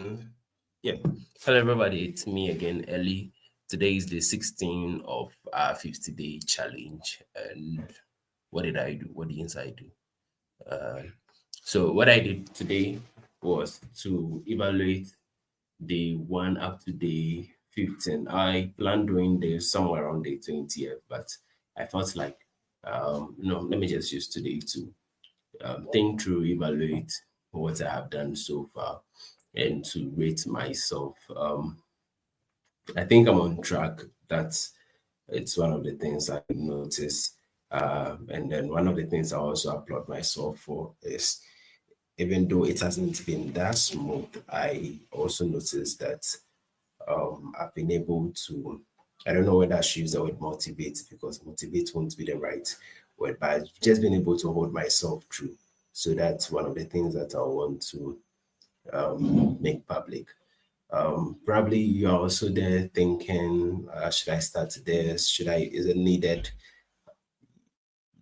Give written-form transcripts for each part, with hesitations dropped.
Mm, Yeah. Hello, everybody. It's me again, Ellie. Today is the 16th of our 50-day challenge. And what did I do? What didn't I do? So, what I did today was to evaluate day one up to day 15. I planned doing this somewhere around day 20th, but I felt like, no, let me just use today to think through, evaluate what I have done so far, and to rate myself. I think I'm on track. That's it's one of the things I notice. And then one of the things I also applaud myself for is even though it hasn't been that smooth, I also noticed that I've been able to, I don't know whether I should use the word motivate because motivate won't be the right word, but I've just been able to hold myself through. So that's one of the things that I want to make public. Probably you're also there thinking, should I start this? Should I, is it needed?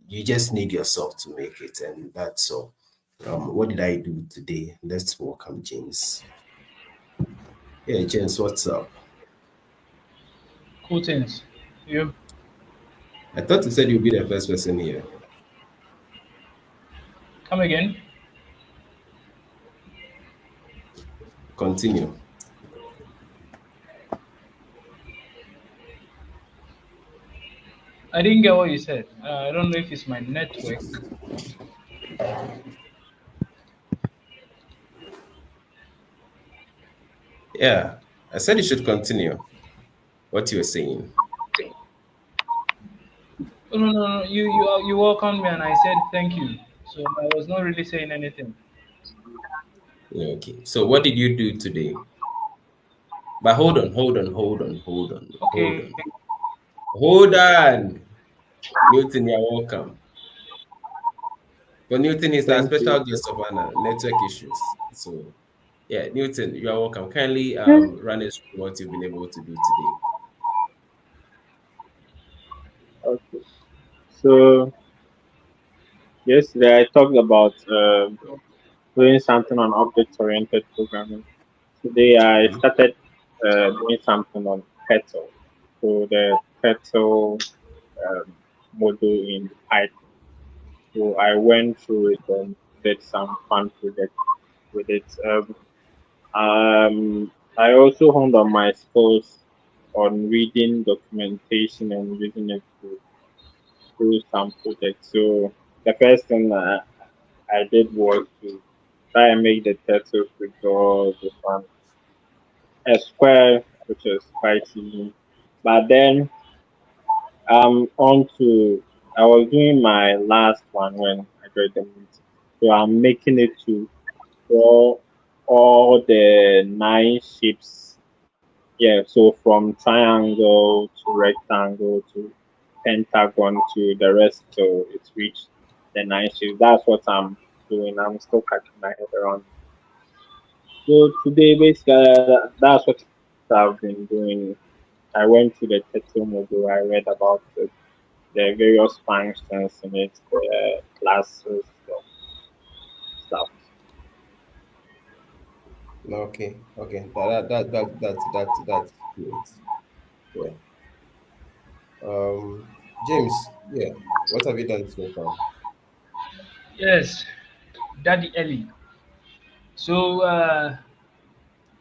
You just need yourself to make it, and that's all. What did I do today? Let's welcome James. Yeah, James, what's up? Cool things. You I thought you said you'd be the first person here. come again? Continue. I didn't get what you said. I don't know if it's my network. Yeah, I said you should continue what you were saying. Oh, no, no, no. You welcomed me and I said thank you. So I was not really saying anything. Yeah, okay. So what did you do today? But hold Okay. on. Hold on. Newton, you're welcome. But Newton is our Thank you. special guest of honor, network issues. So yeah, Newton, you are welcome. Kindly run us through what you've been able to do today. Okay. So yesterday I talked about doing something on object-oriented programming. Today I Mhm. started doing something on Petal. So the Petal um, module in Python. So I went through it and did some fun projects with it. I also honed on my skills on reading documentation and using it to do some projects. So the first thing I did was to try and make the turtle to draw this one a square, which is quite easy. But then on to I was doing my last one when I joined the meeting. So I'm making it to draw all the nine shapes. Yeah, so from triangle to rectangle to pentagon to the rest till it's reached the nine shapes. That's what I'm doing. I'm still catching my head around. So today, basically, that's what I've been doing. I went to the Teto module. I read about it, the various functions in it, the classes, and stuff. Okay. That's great. Yeah. James, yeah. What have you done so far? Yes, Daddy Ellie. So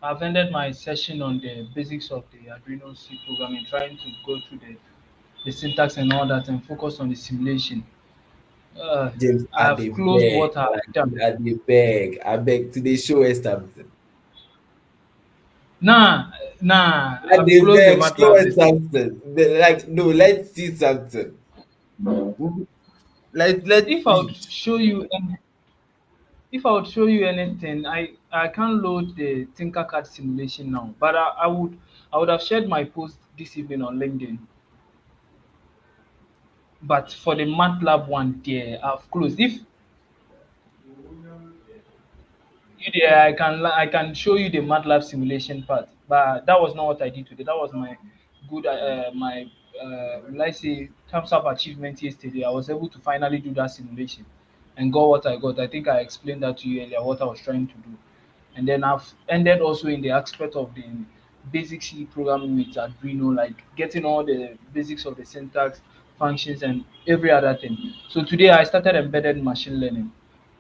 I've ended my session on the basics of the Arduino C programming, trying to go through the syntax and all that and focus on the simulation. Uh, James, I I've dey closed beg, what I've like done. I beg today show us something. Nah, nah, I I've dey closed the beg, show MATLAB us this thing. something. Like, no, let's see something. Let's If I would see. show you any, if I would show you anything, I can't load the Tinkercad simulation now. But I would have shared my post this evening on LinkedIn. But for the MATLAB one, there I've closed. If you there, I can show you the MATLAB simulation part. But that was not what I did today. That was my good my will I say thumbs up achievement yesterday. I was able to finally do that simulation and got what I got. I think I explained that to you earlier what I was trying to do. And then I've ended also in the aspect of the basic C programming with Arduino, like getting all the basics of the syntax, functions, and every other thing. So today I started embedded machine learning.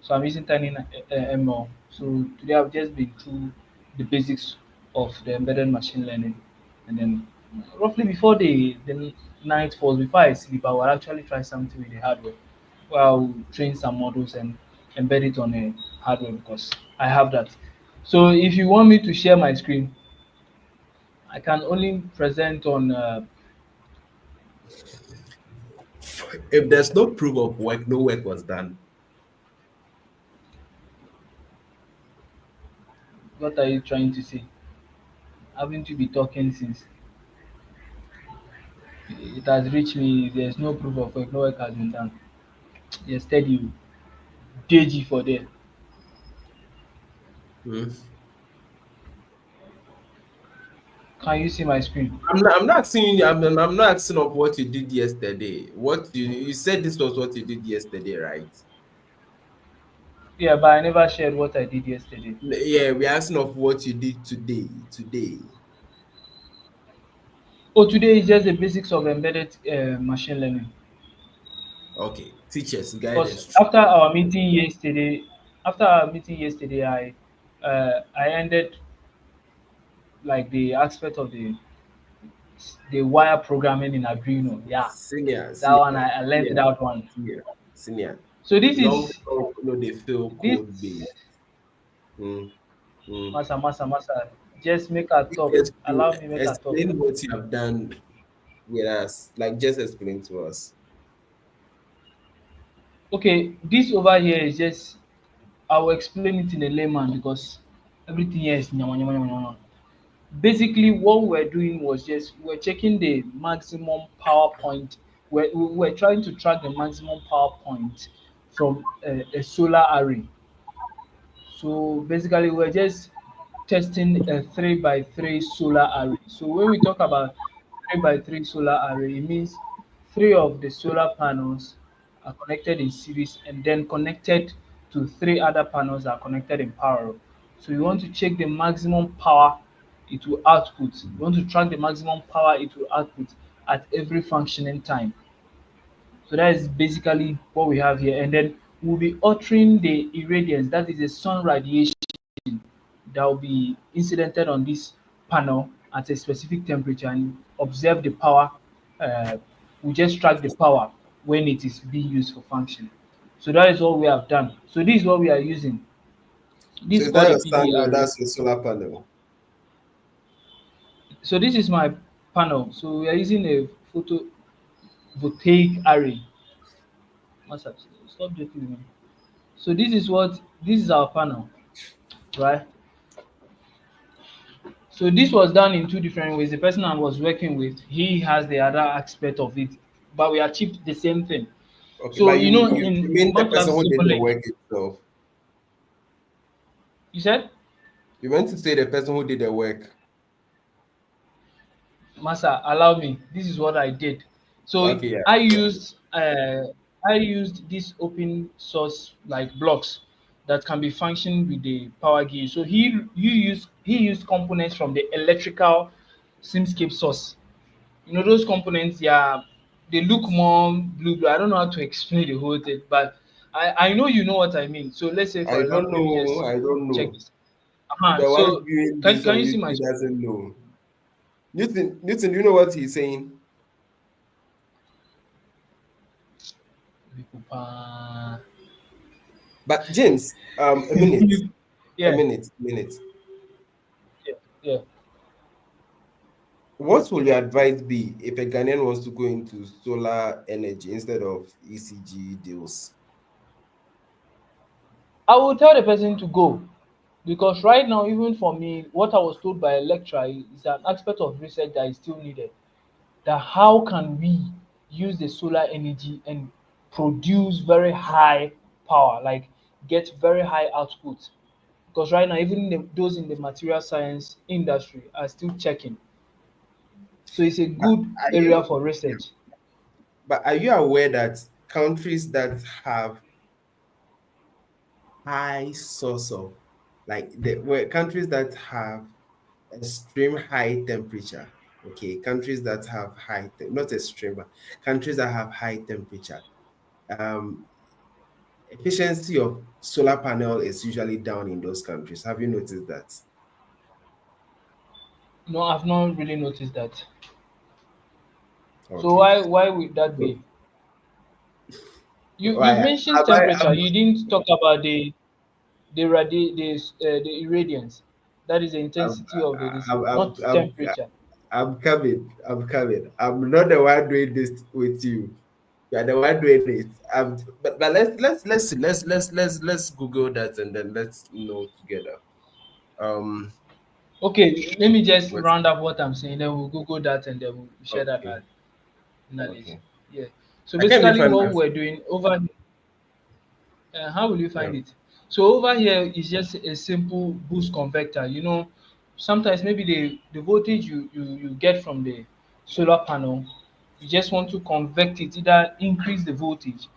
So I'm using Tiny ML. So today I've just been through the basics of the embedded machine learning, and then roughly before the night falls, before I sleep, I will actually try something with the hardware. Well, I'll train some models and embed it on a hardware because I have that. So if you want me to share my screen, I can only present on If there's no proof of work, no work was done. what are you trying to say? Haven't you been talking since? It has reached me. There's no proof of work. No work has been done. You're steady. DG for there. Hmm. Can you see my screen? I'm not asking you. I'm not asking of what you did yesterday. What you said this was what you did yesterday, right? Yeah, but I never shared what I did yesterday. Yeah, we're asking of what you did today. Today. Oh, today is just the basics of embedded machine learning. Okay. Teachers, guide Because us. after our meeting yesterday, I ended like the aspect of the wire programming in Arduino. Yeah, Senior, that one senior, I learned senior, that one. senior, senior. So this Long is talk, no, they feel this code based. Mm, mm. masa. Just make a talk. Explain, Allow me make a talk. explain what you have done with us. Like, just explain to us. Okay, this over here is just I will explain it in a layman because everything here is nyama nyama nyama nyama. Basically, what we're doing was just we're checking the maximum power point. We're trying to track the maximum power point from a solar array. So basically, we're just testing a 3 by 3 solar array. So when we talk about 3 by 3 solar array, it means three of the solar panels are connected in series and then connected to three other panels that are connected in parallel. So you want to check the maximum power it will output. You want to track the maximum power it will output at every functioning time. So that is basically what we have here. And then we'll be altering the irradiance, that is the sun radiation that will be incidented on this panel at a specific temperature and observe the power. Uh, we just track the power when it is being used for function. So that is what we have done. So this is what we are using. So This is is that called the your PD stand or array. that's your solar panel? So this is my panel. So we are using a photovoltaic array. Master, stop joking with me. So this is our panel, right? So this was done in two different ways. The person I was working with, he has the other aspect of it, but we achieved the same thing. Okay, So like you you, know, you in mean the person MATLAB who did the Simulink, work itself? you said, You meant to say the person who did the work. Master, allow me. This is what I did. So Okay, yeah. I used these open source like blocks that can be functioned with the power gauge. So he used components from the electrical Simscape source. You know those components, yeah, they look more blue. I don't know how to explain the whole thing, but I know you know what I mean. So let's say I for don't example, let me know. just I don't check know. this. Uh-huh. The one So viewing this can on you see my YouTube screen? doesn't know. Newton, do you know what he's saying? But James, a minute, Yeah, a minute. yeah, yeah. What will your advice be if a Ghanaian wants to go into solar energy instead of ECG deals? I will tell the person to go because right now, even for me, what I was told by a lecturer is an aspect of research that is still needed. That how can we use the solar energy and produce very high power, like get very high output? Because right now, even those in the material science industry are still checking. So it's a But good are area you for yeah, research. but are you aware that countries that have high source of like the where countries that have extreme high temperature. Okay, countries that have not extreme, but countries that have high temperature. Um, Efficiency of solar panel is usually down in those countries. Have you noticed that? No, I've not really noticed that. So Okay. why would that So be? You've why mentioned am I? temperature. You didn't talk about the irradiance. That is the I'm, intensity of the this, I'm, I'm, not I'm, temperature. I'm coming. I'm coming. I'm not the one doing this with you. You are the one doing it. But let's Google that and then let's know together. Um. Okay, let me just What? round up what I'm saying. Then we'll Google that and then we'll share that Okay. knowledge. Okay. Yeah. So I can't even basically, find what my. we're doing over, how will you Yeah. find it? So over here is just a simple boost converter. You know, sometimes maybe the voltage you get from the solar panel, you just want to convert it, either increase the voltage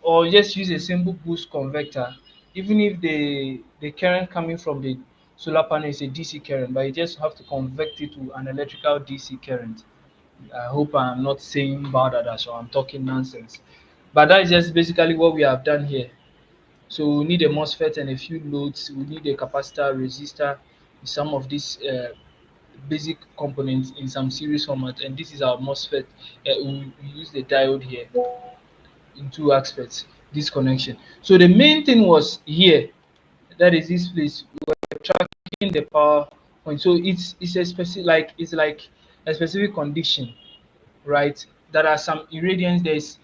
or just use a simple boost converter. Even if the current coming from the solar panel is a DC current, but you just have to convert it to an electrical DC current. I hope I'm not saying bad at that, so I'm talking nonsense. But that is just basically what we have done here. So we need a MOSFET and a few loads. We need a capacitor, resistor, some of these basic components in some series format. And this is our MOSFET. We use the diode here in two aspects. This connection. So the main thing was here. That is this place. We were tracking the power point. So it's a specific it's like a specific condition, right? There are some irradiance. There's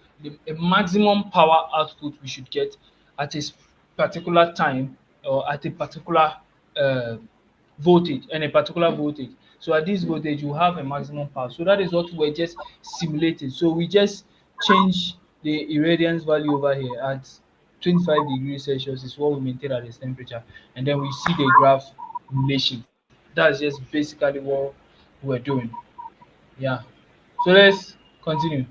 a maximum power output we should get at a particular time or at a particular uh, voltage and a particular voltage. So at this voltage, you have a maximum power. So that is what we're just simulating. So we just change the irradiance value over here at 25 degrees Celsius is what we maintain at this temperature. And then we see the graph relation. That's just basically what we're doing. Yeah. So let's continue.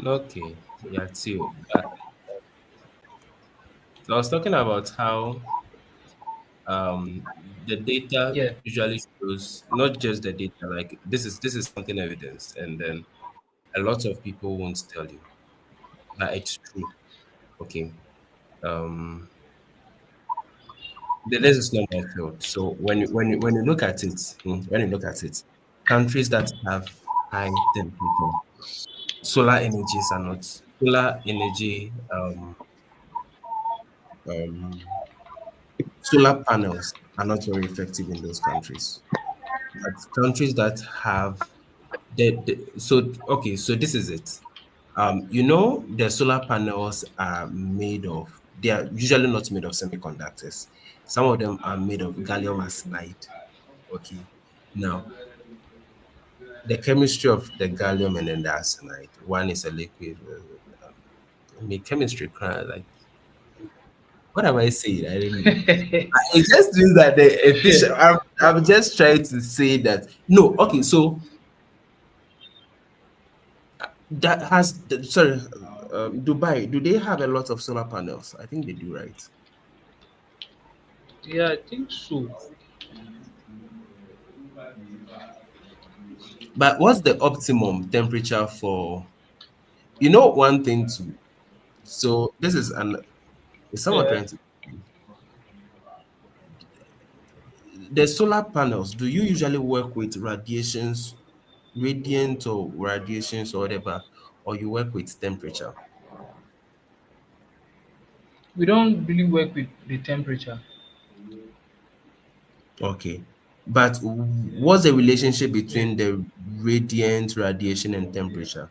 Okay. Yeah. Too. So I was talking about how um the data Yeah. usually shows not just the data, like this is something evidence, and then a lot of people won't tell you that it's true. Okay. Um this is not my field. So when you look at it, when you look at it, countries that have high temperature, solar energy um solar panels are not very effective in those countries. But countries that have so okay, so this is it. The solar panels are made of, they are usually not made of semiconductors. Some of them are made of gallium arsenide. Okay. Now, the chemistry of the gallium and then the arsenide, one is a liquid. I mean, chemistry, like, what am I saying? I don't know. I just means that the efficient. I'm just trying to say that no. Okay, so that has sorry, Dubai. Do they have a lot of solar panels? I think they do, right? Yeah, I think so. But what's the optimum temperature for? One thing to. So this is an. Is someone Yeah. trying to? The solar panels. Do you usually work with radiant or radiations or whatever, or you work with temperature? We don't really work with the temperature. Okay. But what's the relationship Yeah. between the radiant, radiation, and temperature?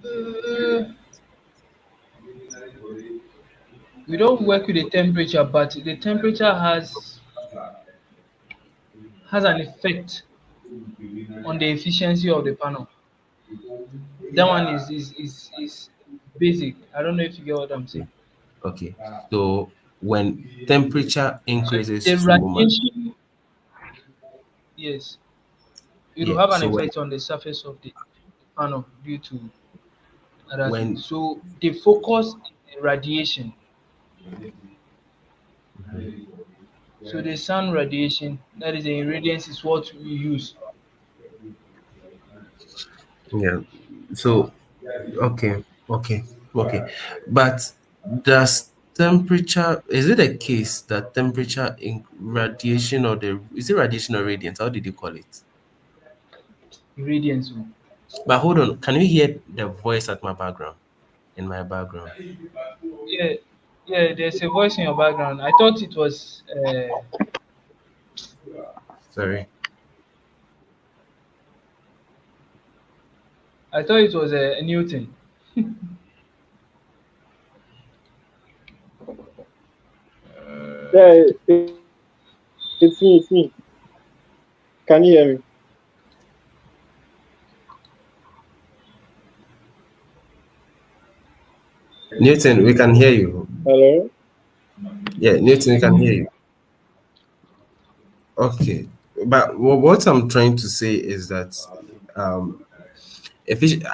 Uh, we don't work with the temperature, but the temperature has an effect on the efficiency of the panel. That one is basic. I don't know if you get what I'm saying. Okay. So when temperature So increases the too much, radiation, yes, it will yeah. have an So when effect on the surface of the panel due to. That's it. When So the focus is the radiation. So the sun radiation, that is the irradiance, is what we use. yeah, so okay, okay, okay, but does temperature, is it a case that temperature in radiation, or the, is it radiation or radiance? How did you call it? Irradiance. Oh. But hold on, can you hear the voice at my background? In my background. Yeah, yeah. There's a voice in your background. I thought it was. Sorry. I thought it was Newton. Yeah, it's me. It's me. Can you hear me? Newton, we can hear you. Hello. Yeah, Newton, we can hear you. Okay, but what I'm trying to say is that um,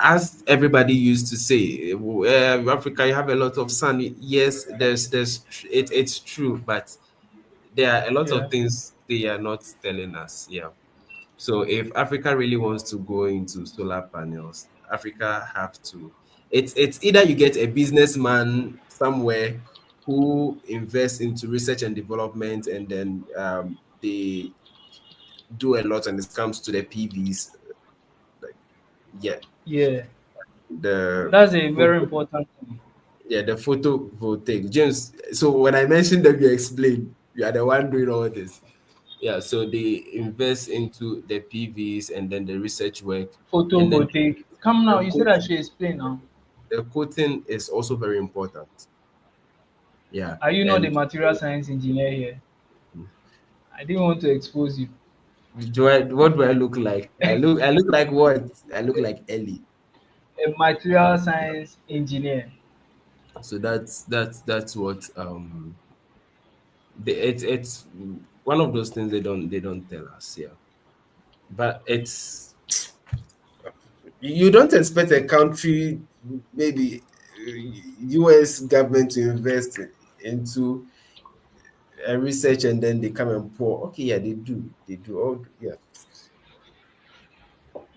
as everybody used to say, Africa, you have a lot of sun. Yes, it's true, but there are a lot Yeah, of things they are not telling us. Yeah. So if Africa really wants to go into solar panels, Africa have to. It's either you get a businessman somewhere who invests into research and development, and then they do a lot when it comes to the PVs. Like, yeah, yeah. the That's a very photo, important thing. yeah, the photovoltaic. James, so when I mentioned them, you explain. You are the one doing all this. Yeah, so they invest into the PVs and then the research work, and then Photovoltaic. Come now. the You said I coating. should explain now. The coating is also very important. Yeah, Are you not the and material science engineer here? I didn't want to expose you. what do I look like? I look like what? I look like Ellie. A material science engineer. So that's what it's one of those things they don't tell us. Yeah, but it's, you don't expect a country, maybe US government, to invest into research and then they come and pour. Okay, yeah, they do. Oh, yeah.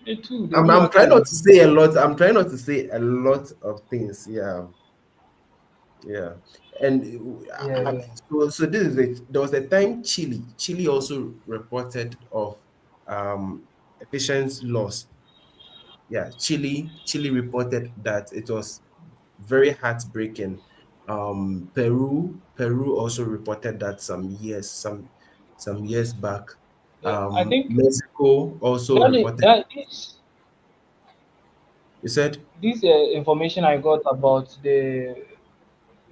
They too. They I'm, do I'm trying actually. not to say a lot. I'm trying not to say a lot of things. Yeah, yeah. And Yeah, yeah. so this is it. There was a time Chile also reported of efficiency loss. Yeah, Chile reported that it was very heartbreaking. Peru also reported that some years back. Yeah, I think Mexico also that reported. that You said, this information I got about the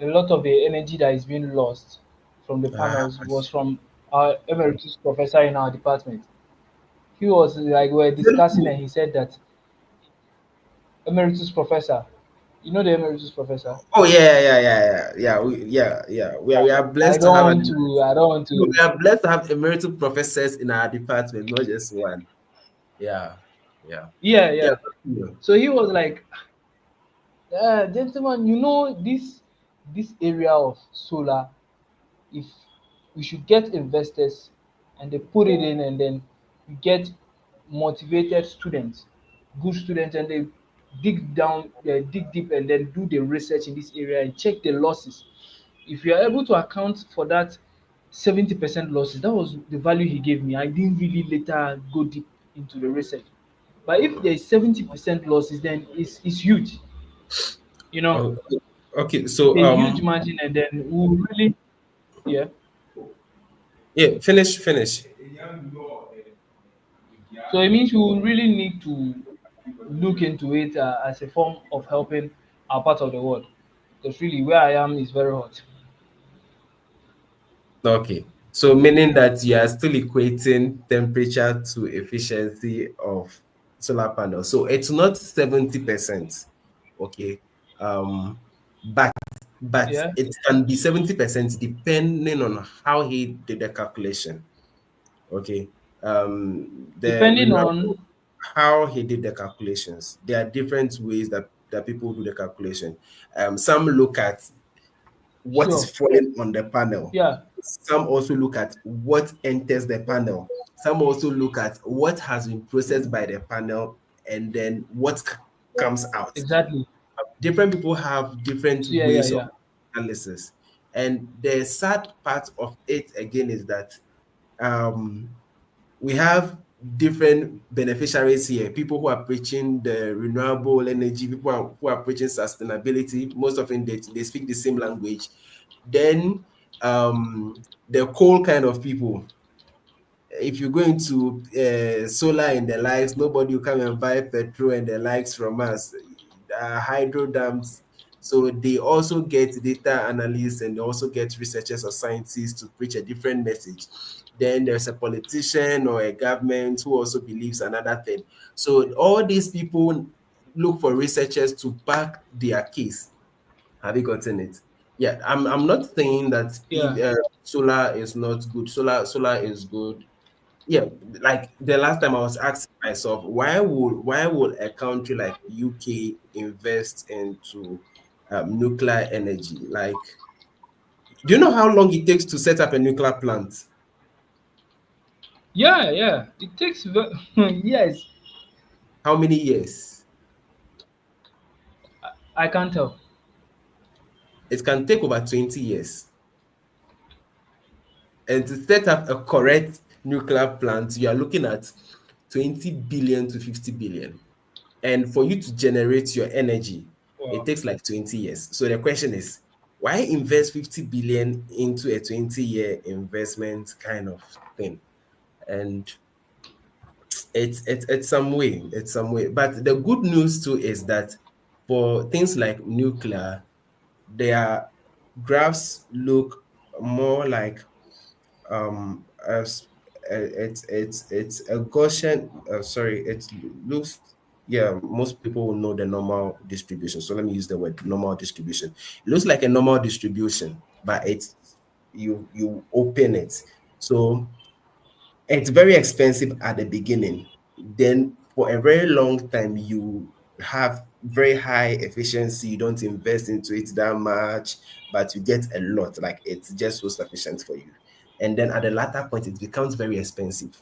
a lot of the energy that is being lost from the ah, panels was from our emeritus professor in our department. He was like we were Then discussing who? and he said that emeritus professor, you know the emeritus professor. Oh yeah, yeah, yeah, yeah, yeah, yeah. We are I blessed to don't have want to. I don't want no, to. we are blessed to have emeritus professors in our department, not just one. Yeah, yeah, Yeah, yeah. yeah. So he was like, gentlemen, you know this area of solar, if we should get investors and they put it in and then you get motivated students, good students, and they dig down, dig deep and then do the research in this area and check the losses. If you are able to account for that 70% losses, that was the value he gave me. I didn't really later go deep into the research. But if there is 70% losses, then it's huge. You know, Oh, okay. it's So a huge margin, and then we really, yeah. yeah, finish. So it means we will really need to look into it as a form of helping our part of the world. Because really, where I am is very hot. Okay. So meaning that you are still equating temperature to efficiency of solar panels. So it's not 70%. Okay. Um, but but Yeah, it can be 70% depending on how he did the calculation. Okay. The depending remember on how he did the calculations. There are different ways that that people do the calculation. Some look at what is Sure. falling on the panel. Yeah. Some also look at what enters the panel. Some also look at what has been processed by the panel and then what comes out. Exactly. Different people have different So yeah, yeah, ways of yeah. analysis. And the sad part of it again is that um, we have different beneficiaries here. People who are preaching the renewable energy, who are preaching sustainability. Most often they speak the same language. Then the coal kind of people, if you go into solar and the likes, nobody will come and buy petrol and the likes from us. Hydro dams. So they also get data analysts and they also get researchers or scientists to preach a different message. Then there's a politician or a government who also believes another thing. So all these people look for researchers to back their case. Have you gotten it? Yeah, I'm not saying that Yeah. solar is not good. Solar is good. Yeah, like the last time I was asking myself, why would a country like UK invest into nuclear energy? Like, do you know how long it takes to set up a nuclear plant? Yeah, yeah. It takes yes. How many years? I can't tell. It can take over 20 years. And to set up a correct nuclear plant, you are looking at 20 billion to 50 billion. And for you to generate your energy, it Wow. takes like 20 years. So the question is, why invest 50 billion into a 20-year investment kind of thing? And it's some way, it's some way. But the good news too is that for things like nuclear, their graphs look more like as it's a Gaussian. Sorry, it looks. Yeah, most people will know the normal distribution. So let me use the word normal distribution. It looks like a normal distribution, but it's you open it. So it's very expensive at the beginning. Then for a very long time, you have very high efficiency. You don't invest into it that much, but you get a lot. Like it's just so sufficient for you. And then at the latter point, it becomes very expensive.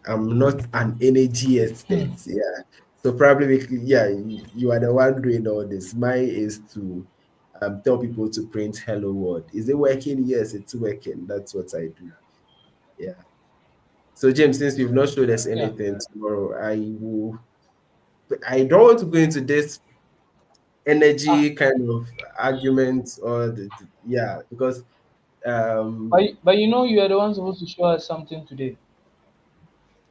I'm not an energy expert. Hmm. Yeah. So probably, yeah, you are the one doing all this. Mine is to tell people to print hello world. Is it working? Yes, it's working. That's what I do. Yeah. So James, since you've not showed us Yeah. anything tomorrow, I don't want to go into this Ah, energy kind of argument or yeah, because but um but you know you are the one supposed to show us something today.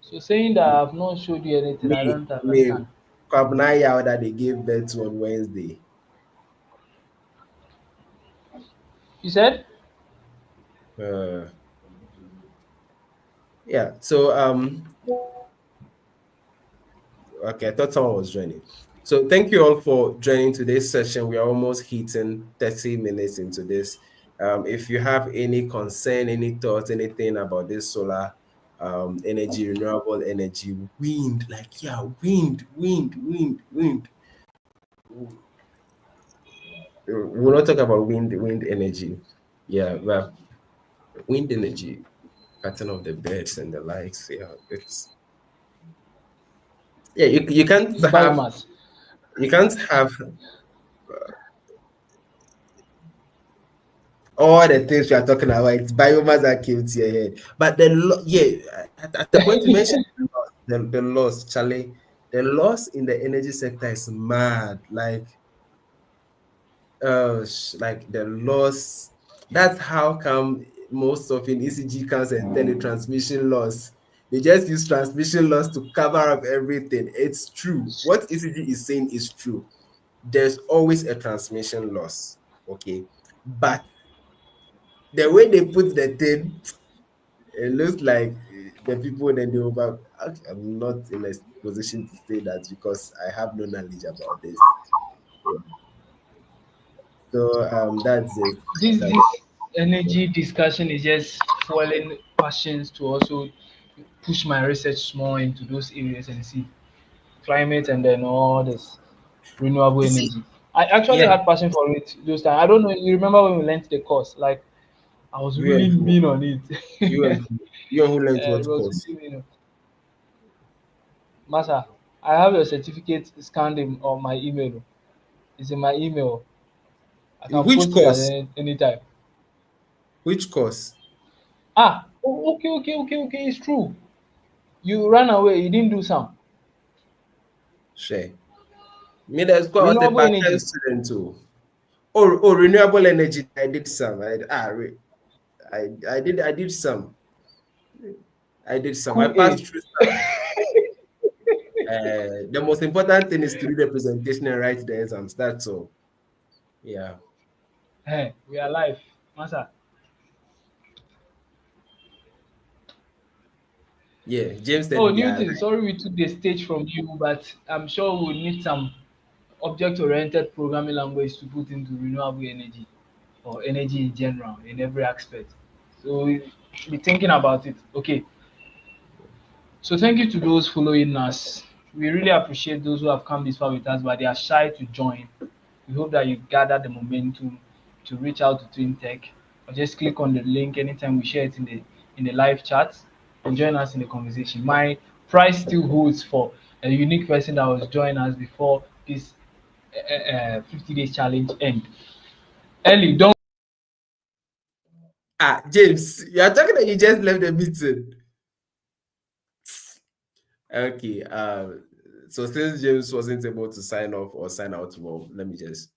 So saying that I've not showed you anything, I don't me understand. Kwabnaya that they gave birth to on Wednesday. You said? Uh yeah. So okay, I thought someone was joining. So thank you all for joining today's session. We are almost hitting 30 minutes into this. If you have any concern, any thoughts, anything about this solar energy, renewable energy, wind, like yeah, wind. We'll not talk about wind energy. Yeah, but wind energy, pattern of the birds and the likes. Yeah, it's yeah, It's biomass. you can't have all the things we are talking about, it's biomass that came to your head. But yeah, at the point you mentioned the loss, Charlie, the loss in the energy sector is mad. Like, like the loss. That's how come most of in ECG counts and tell the transmission loss. They just use transmission loss to cover up everything. It's true. What ECG is saying is true. There's always a transmission loss. Okay, but the way they put the thing, it looks like the people then they over. I'm not in a position to say that because I have no knowledge about this. Yeah. So that's it. this That's this energy discussion is just fueling passions to also push my research more into those areas and see climate and then all this renewable You see, energy. I actually yeah, had passion for it those times. I don't know. You remember when we learned the course? Like I was you and really who, mean on it. you and who, you and who learned It what was course? really mean. Masa, I have your certificate scanned on my email. It's in my email. I can Which post it at course? any time. Which course? Ah, oh, okay. It's true. You ran away. You didn't do some Share. Me, there's quite a renewable part-time energy. student too. Oh, renewable energy. I did some. I did some. I did some. I Cool aid. passed through some. The most important thing is to do the presentation and write the exams. That's all. Yeah. Hey, we are live, Masa. Yeah. James Oh, said we are Newton, alive. sorry we took the stage from you, but I'm sure we'll need some object-oriented programming language to put into renewable energy or energy in general in every aspect. So be thinking about it. Okay. So thank you to those following us. We really appreciate those who have come this far with us, but they are shy to join. We hope that you gather the momentum to reach out to Tween Tech, or just click on the link anytime we share it in the live chat and join us in the conversation. My prize still holds for a unique person that was joining us before this 50 days challenge end. Ellie, don't. Ah, James, you are talking that you just left the meeting. Okay. So since James wasn't able to sign off or sign out, well, let me just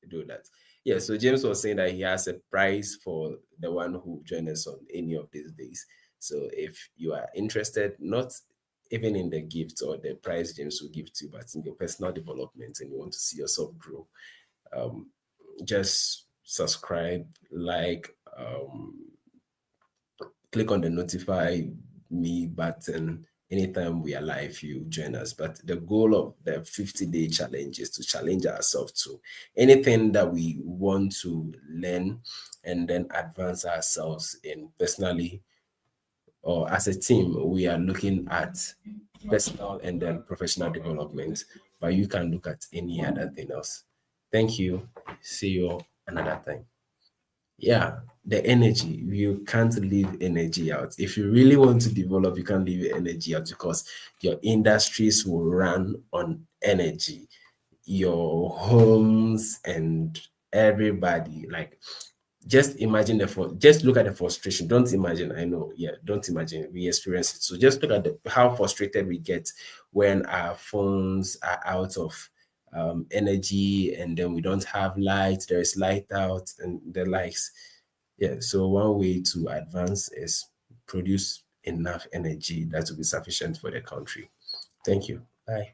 do that. Yeah, so James was saying that he has a prize for the one who joined us on any of these days. So if you are interested, not even in the gift or the prize James will give to you, but in your personal development and you want to see yourself grow, um, just subscribe, like, click on the notify me button anytime we are live, you join us. But the goal of the 50-day challenge is to challenge ourselves to anything that we want to learn and then advance ourselves in personally or as a team. We are looking at personal and then professional development, but you can look at any other thing else. Thank you. See you another time. Yeah, the energy. You can't leave energy out. If you really want to develop, you can't leave energy out because your industries will run on energy. Your homes and everybody, like, just imagine just look at the frustration. Don't imagine, I know, yeah, don't imagine, we experience it. So just look at how frustrated we get when our phones are out of energy and then we don't have light, there is light out and the likes. Yeah, so one way to advance is produce enough energy that will be sufficient for the country. Thank you. Bye.